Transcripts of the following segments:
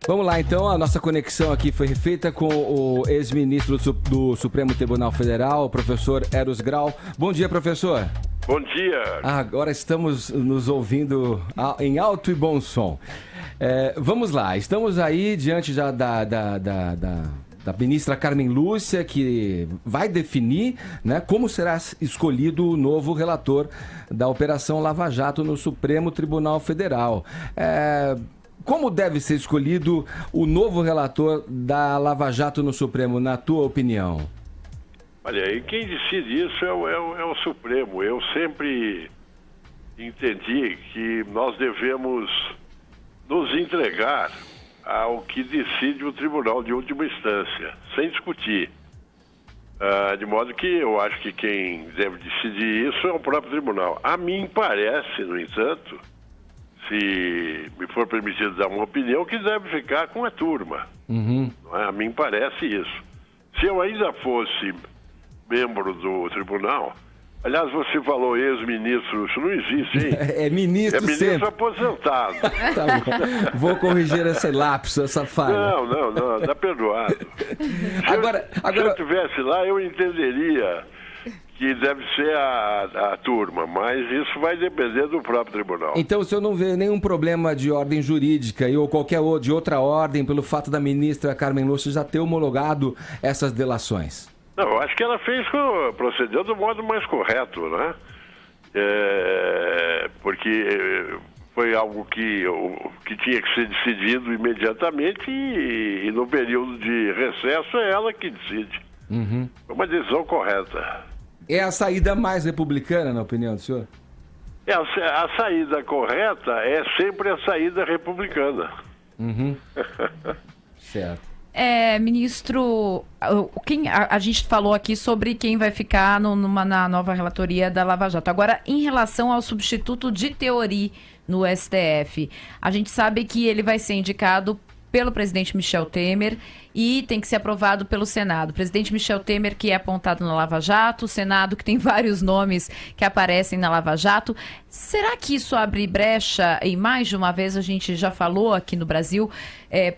Vamos lá, então, a nossa conexão aqui foi feita com o ex-ministro do Supremo Tribunal Federal, o professor Eros Grau. Bom dia, professor. Bom dia. Agora estamos nos ouvindo em alto e bom som. Vamos lá, estamos aí diante já da ministra Carmen Lúcia, que vai definir, né, como será escolhido o novo relator da Operação Lava Jato no Supremo Tribunal Federal. Como deve ser escolhido o novo relator da Lava Jato no Supremo, na tua opinião? Olha, e quem decide isso é o Supremo. Eu sempre entendi que nós devemos nos entregar ao que decide o Tribunal de Última Instância, sem discutir. De modo que eu acho que quem deve decidir isso é o próprio Tribunal. A mim parece, no entanto, se me for permitido dar uma opinião, que deve ficar com a turma. Uhum. Não é? A mim parece isso. Se eu ainda fosse membro do Tribunal... Aliás, você falou ex-ministro, isso não existe, hein? É ministro sempre. É ministro aposentado. Tá bom. Vou corrigir esse lapso, essa falha. Não, tá perdoado. Se eu estivesse lá, eu entenderia que deve ser a turma, mas isso vai depender do próprio tribunal. Então o senhor não vê nenhum problema de ordem jurídica ou qualquer de outra ordem pelo fato da ministra Carmen Lúcia já ter homologado essas delações? Não, eu acho que ela procedeu do modo mais correto, né? Porque foi algo que tinha que ser decidido imediatamente e no período de recesso é ela que decide. Uhum. Foi uma decisão correta. É a saída mais republicana, na opinião do senhor? A saída correta é sempre a saída republicana. Uhum. Certo. Ministro, a gente falou aqui sobre quem vai ficar na nova relatoria da Lava Jato. Agora, em relação ao substituto de Teori no STF, a gente sabe que ele vai ser indicado pelo presidente Michel Temer e tem que ser aprovado pelo Senado. O presidente Michel Temer, que é apontado na Lava Jato, o Senado, que tem vários nomes que aparecem na Lava Jato. Será que isso abre brecha, e mais de uma vez a gente já falou aqui no Brasil,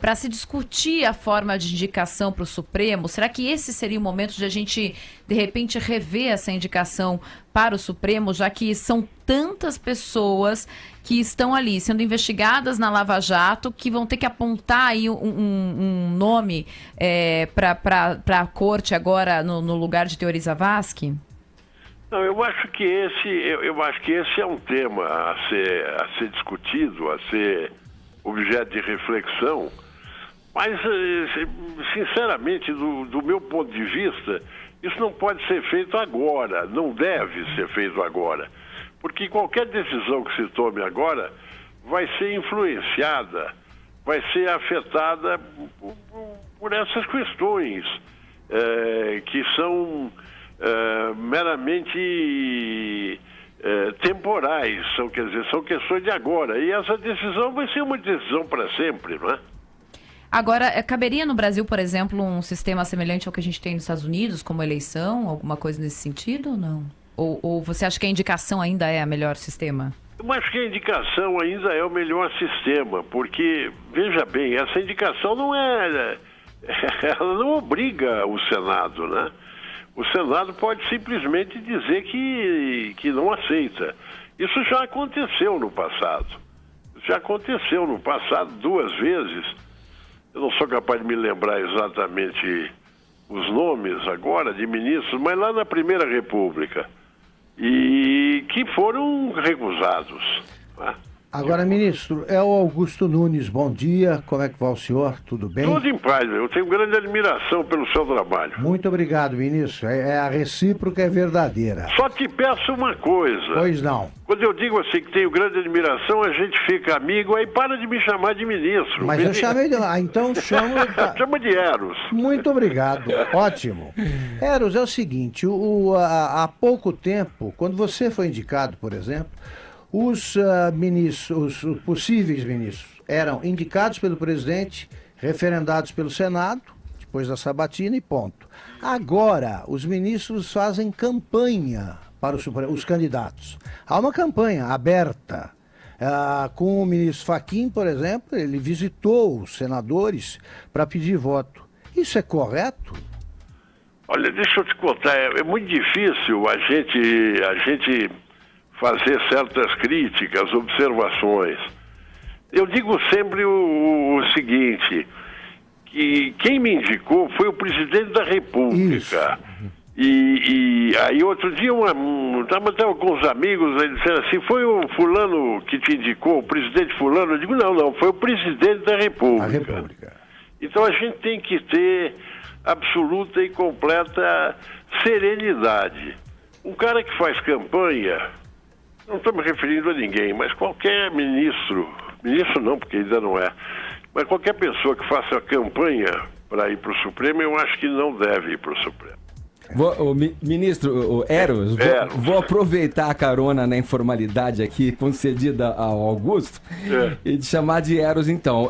para se discutir a forma de indicação para o Supremo? Será que esse seria o momento de a gente, de repente, rever essa indicação para o Supremo, já que são tantas pessoas que estão ali sendo investigadas na Lava Jato, que vão ter que apontar aí um nome para a corte agora no lugar de Teori Zavascki? Não, eu acho que esse é um tema a ser discutido, a ser objeto de reflexão, mas, sinceramente, do meu ponto de vista, isso não pode ser feito agora, não deve ser feito agora, porque qualquer decisão que se tome agora vai ser influenciada, vai ser afetada por essas questões que são meramente temporais, são questões de agora. E essa decisão vai ser uma decisão para sempre, não é? Agora, caberia no Brasil, por exemplo, um sistema semelhante ao que a gente tem nos Estados Unidos, como eleição, alguma coisa nesse sentido ou não? Ou você acha que a indicação ainda é o melhor sistema? Eu acho que a indicação ainda é o melhor sistema, porque, veja bem, essa indicação ela não obriga o Senado, né? O Senado pode simplesmente dizer que não aceita. Isso já aconteceu no passado. Já aconteceu no passado 2 vezes. Eu não sou capaz de me lembrar exatamente os nomes agora de ministros, mas lá na Primeira República. E que foram recusados. Né? Agora, ministro, é o Augusto Nunes. Bom dia, como é que vai o senhor? Tudo bem? Tudo em paz, eu tenho grande admiração pelo seu trabalho. Muito obrigado, ministro. A recíproca é verdadeira. Só te peço uma coisa. Pois não. Quando eu digo assim que tenho grande admiração, a gente fica amigo, aí para de me chamar de ministro. Mas eu chamei de... então chamo... Chama de Eros. Muito obrigado, ótimo. Eros, é o seguinte, há pouco tempo, quando você foi indicado, por exemplo, os possíveis ministros eram indicados pelo presidente, referendados pelo Senado, depois da sabatina e ponto. Agora, os ministros fazem campanha para os candidatos. Há uma campanha aberta. Com o ministro Fachin, por exemplo, ele visitou os senadores para pedir voto. Isso é correto? Olha, deixa eu te contar, é muito difícil a gente fazer certas críticas, observações. Eu digo sempre o seguinte, que quem me indicou foi o presidente da República. Isso. E aí outro dia estava até com os amigos, eles disseram assim, foi o fulano que te indicou, o presidente fulano? Eu digo, não, foi o presidente da República. A República. Então a gente tem que ter absoluta e completa serenidade. Um cara que faz campanha, não estou me referindo a ninguém, mas qualquer ministro não, porque ainda não é, mas qualquer pessoa que faça campanha para ir para o Supremo, eu acho que não deve ir para o Supremo. Ministro Eros, vou aproveitar a carona na informalidade aqui concedida ao Augusto e te chamar de Eros então.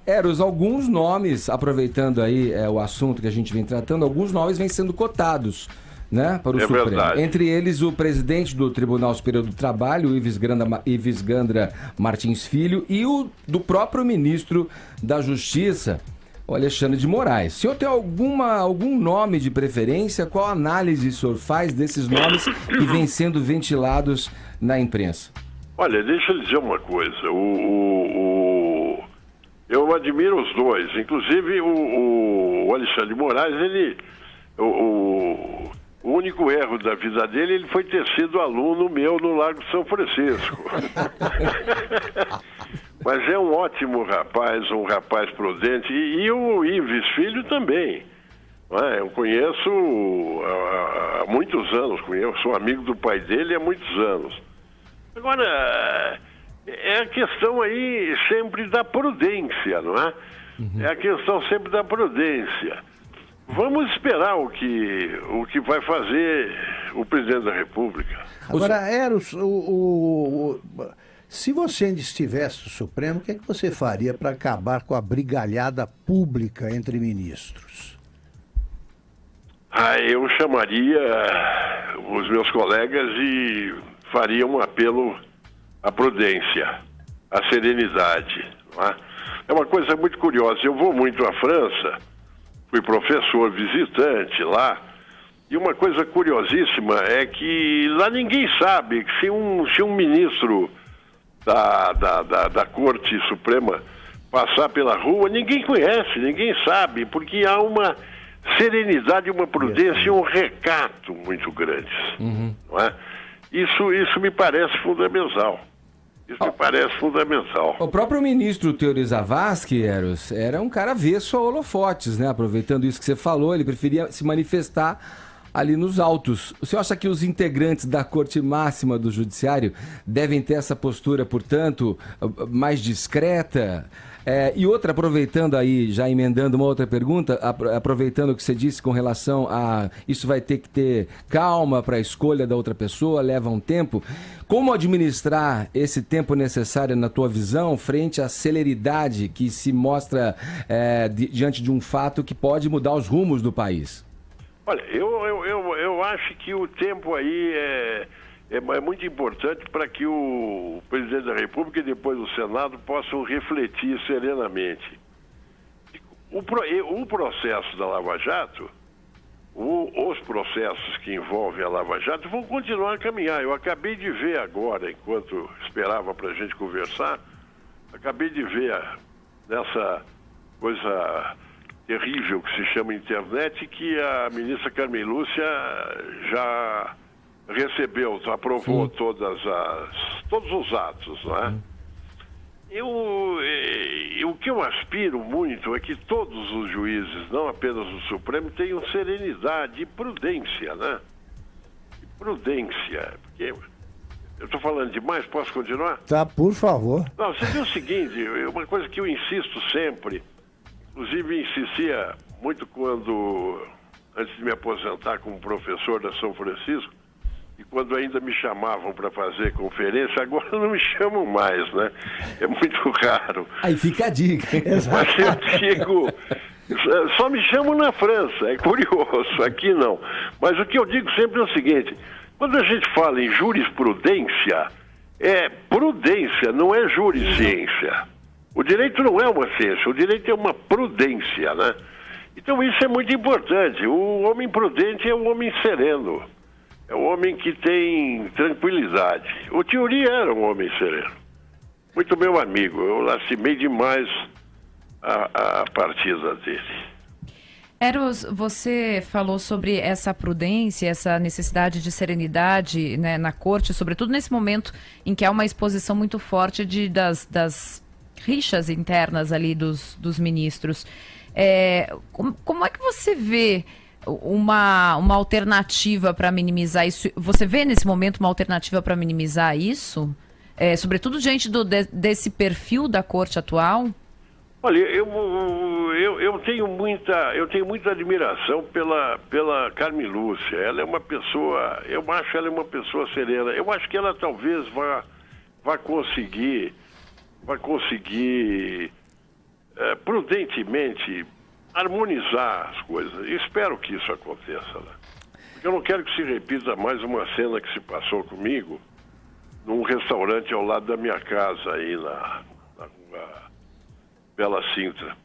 Eros, alguns nomes, aproveitando aí o assunto que a gente vem tratando, alguns nomes vêm sendo cotados, né, para o Supremo. Verdade. Entre eles o presidente do Tribunal Superior do Trabalho, Ives Gandra Martins Filho, e o do próprio ministro da Justiça, o Alexandre de Moraes. O senhor tem algum nome de preferência? Qual análise o senhor faz desses nomes que vêm sendo ventilados na imprensa? Olha, deixa eu dizer uma coisa. Eu admiro os dois. Inclusive, o Alexandre de Moraes, o único erro da vida dele, ele foi ter sido aluno meu no Largo de São Francisco. Mas é um ótimo rapaz, um rapaz prudente, e o Ives Filho também. Eu conheço há muitos anos, sou amigo do pai dele há muitos anos. Agora, é a questão aí sempre da prudência, não é? É a questão sempre da prudência. Vamos esperar o que vai fazer o presidente da República. Agora, Eros, se você ainda estivesse no Supremo, o que você faria para acabar com a brigalhada pública entre ministros? Eu chamaria os meus colegas e faria um apelo à prudência, à serenidade. Não é? É uma coisa muito curiosa. Eu vou muito à França, fui professor visitante lá, e uma coisa curiosíssima é que lá ninguém sabe que se um ministro da Corte Suprema passar pela rua, ninguém conhece, ninguém sabe, porque há uma serenidade, uma prudência e um recato muito grandes. Não é? Isso me parece fundamental. O próprio ministro Teori Zavascki, Eros, era um cara avesso a holofotes, né? Aproveitando isso que você falou, ele preferia se manifestar ali nos autos. O senhor acha que os integrantes da Corte Máxima do Judiciário devem ter essa postura, portanto, mais discreta? E outra, aproveitando aí, já emendando uma outra pergunta, aproveitando o que você disse com relação a isso vai ter que ter calma para a escolha da outra pessoa, leva um tempo. Como administrar esse tempo necessário, na tua visão, frente à celeridade que se mostra diante de um fato que pode mudar os rumos do país? Olha, eu acho que o tempo aí é muito importante para que o presidente da República e depois o Senado possam refletir serenamente. O processo da Lava Jato, os processos que envolvem a Lava Jato vão continuar a caminhar. Eu acabei de ver agora, enquanto esperava para a gente conversar, acabei de ver nessa coisa terrível que se chama internet, que a ministra Carmen Lúcia já recebeu, aprovou todos os atos, não é? O que eu aspiro muito é que todos os juízes, não apenas o Supremo, tenham serenidade e prudência, né? Prudência, porque eu estou falando demais, posso continuar? Tá, por favor. Não, você viu o seguinte, uma coisa que eu insisto sempre, inclusive insistia muito antes de me aposentar como professor da São Francisco, e quando ainda me chamavam para fazer conferência, agora não me chamam mais, né? É muito raro. Aí fica a dica. Mas eu digo, só me chamam na França, é curioso, aqui não. Mas o que eu digo sempre é o seguinte, quando a gente fala em jurisprudência, é prudência, não é jurisciência. O direito não é uma ciência, o direito é uma prudência, né? Então isso é muito importante. O homem prudente é o homem sereno, é o homem que tem tranquilidade. O Thiori era um homem sereno, muito meu amigo, eu lastimei demais a partida dele. Eros, você falou sobre essa prudência, essa necessidade de serenidade, né, na corte, sobretudo nesse momento em que há uma exposição muito forte das rixas internas ali dos ministros. Como é que você vê uma alternativa para minimizar isso? Você vê nesse momento uma alternativa para minimizar isso? Sobretudo diante desse perfil da corte atual? Olha, eu tenho muita admiração pela Carmen Lúcia. Ela é uma pessoa, eu acho ela uma pessoa serena. Eu acho que ela talvez vá conseguir prudentemente harmonizar as coisas. Espero que isso aconteça, né? Porque eu não quero que se repita mais uma cena que se passou comigo num restaurante ao lado da minha casa aí na rua Bela Sintra.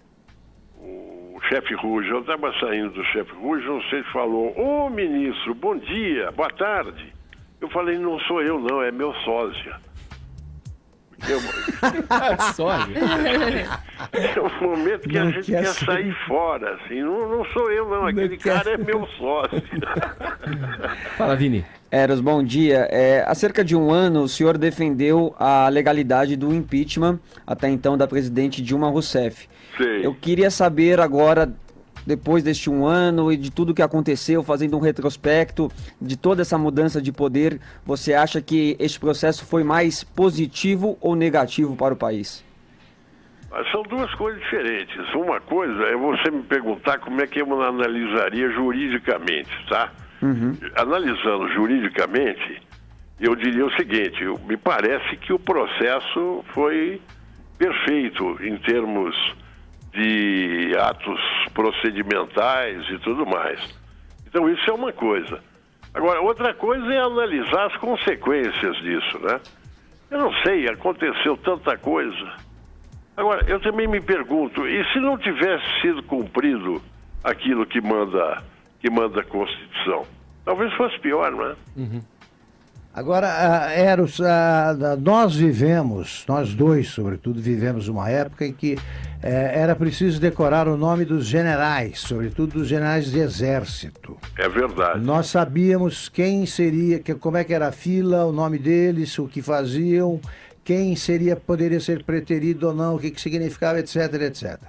O chefe Ruge, eu estava saindo do chefe Ruge, não sei se falou: ô ministro, bom dia, boa tarde. Eu falei: não sou eu não, é meu sósia. Sósia? É um momento que a gente quer sair fora, assim. Não sou eu não, aquele cara é meu sócio. Fala, Vini. Eros, bom dia. Há cerca de um ano, o senhor defendeu a legalidade do impeachment, até então, da presidente Dilma Rousseff. Sim. Eu queria saber agora, depois deste um ano e de tudo que aconteceu, fazendo um retrospecto de toda essa mudança de poder, você acha que este processo foi mais positivo ou negativo para o país? São duas coisas diferentes. Uma coisa é você me perguntar como é que eu analisaria juridicamente, tá? Uhum. Analisando juridicamente, eu diria o seguinte: me parece que o processo foi perfeito em termos de atos procedimentais e tudo mais. Então isso é uma coisa. Agora, outra coisa é analisar as consequências disso, né? Eu não sei, aconteceu tanta coisa. Agora, eu também me pergunto, e se não tivesse sido cumprido aquilo que manda a Constituição? Talvez fosse pior, não é? Uhum. Agora, Eros, nós dois, sobretudo, vivemos uma época em que era preciso decorar o nome dos generais, sobretudo dos generais de exército. É verdade. Nós sabíamos quem seria, como é que era a fila, o nome deles, o que faziam, quem poderia ser preterido ou não, o que significava, etc, etc.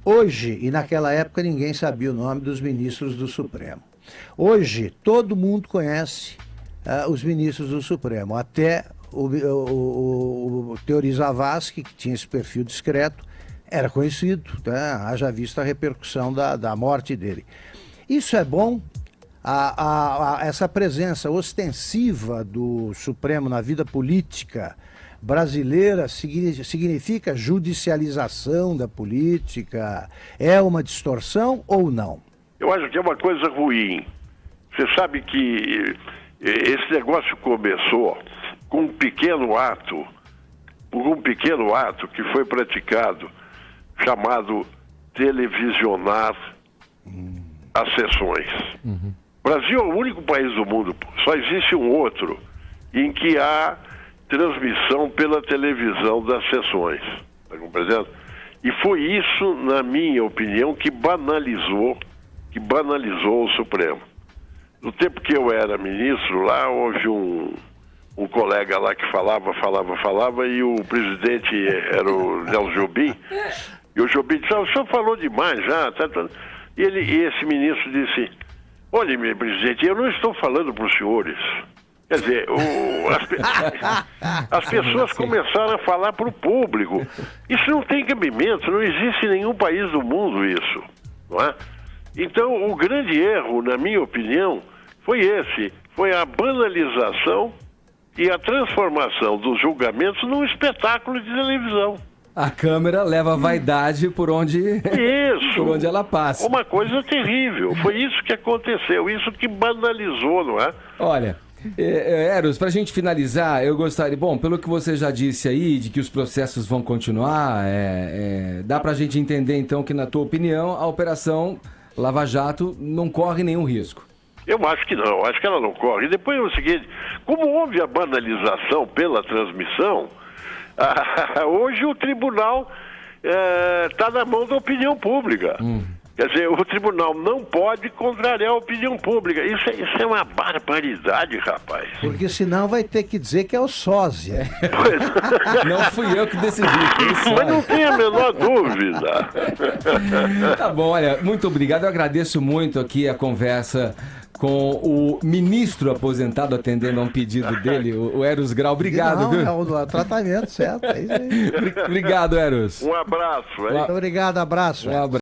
Hoje, e naquela época, ninguém sabia o nome dos ministros do Supremo. Hoje, todo mundo conhece os ministros do Supremo, até o Thiori Zavascki, que tinha esse perfil discreto, era conhecido, tá? Haja visto a repercussão da morte dele. Isso é bom, essa presença ostensiva do Supremo na vida política brasileira significa judicialização da política? É uma distorção ou não? Eu acho que é uma coisa ruim. Você sabe que esse negócio começou com um pequeno ato que foi praticado, chamado televisionar as sessões. Uhum. O Brasil é o único país do mundo, só existe um outro, em que há transmissão pela televisão das sessões. Está compreendendo? E foi isso, na minha opinião, que banalizou o Supremo. No tempo que eu era ministro lá, houve um colega lá que falava, e o presidente era o Nelson Jobim, e o Jobim disse: o senhor falou demais já. E esse ministro disse: olha, meu presidente, eu não estou falando para os senhores. Quer dizer, as pessoas começaram a falar para o público. Isso não tem cabimento, não existe em nenhum país do mundo isso, não é? Então, o grande erro, na minha opinião, foi a banalização e a transformação dos julgamentos num espetáculo de televisão. A câmera leva a vaidade por onde ela passa. Uma coisa terrível. Foi isso que aconteceu, isso que banalizou, não é? Olha, Eros, para a gente finalizar, eu gostaria, bom, pelo que você já disse aí, de que os processos vão continuar, dá para a gente entender então que, na tua opinião, a Operação Lava Jato não corre nenhum risco. Eu acho que não, acho que ela não corre. E depois é o seguinte, como houve a banalização pela transmissão, hoje o tribunal está na mão da opinião pública. Quer dizer, o tribunal não pode contrariar a opinião pública. Isso é uma barbaridade, rapaz. Porque senão vai ter que dizer que é o sósia. Não fui eu que decidi. Mas não tem a menor dúvida. Tá bom, olha, muito obrigado. Eu agradeço muito aqui a conversa com o ministro aposentado, atendendo a um pedido dele, o Eros Grau. Obrigado, não, viu? É o tratamento, certo? É isso aí. Obrigado, Eros. Um abraço. Muito obrigado, abraço. Um abraço.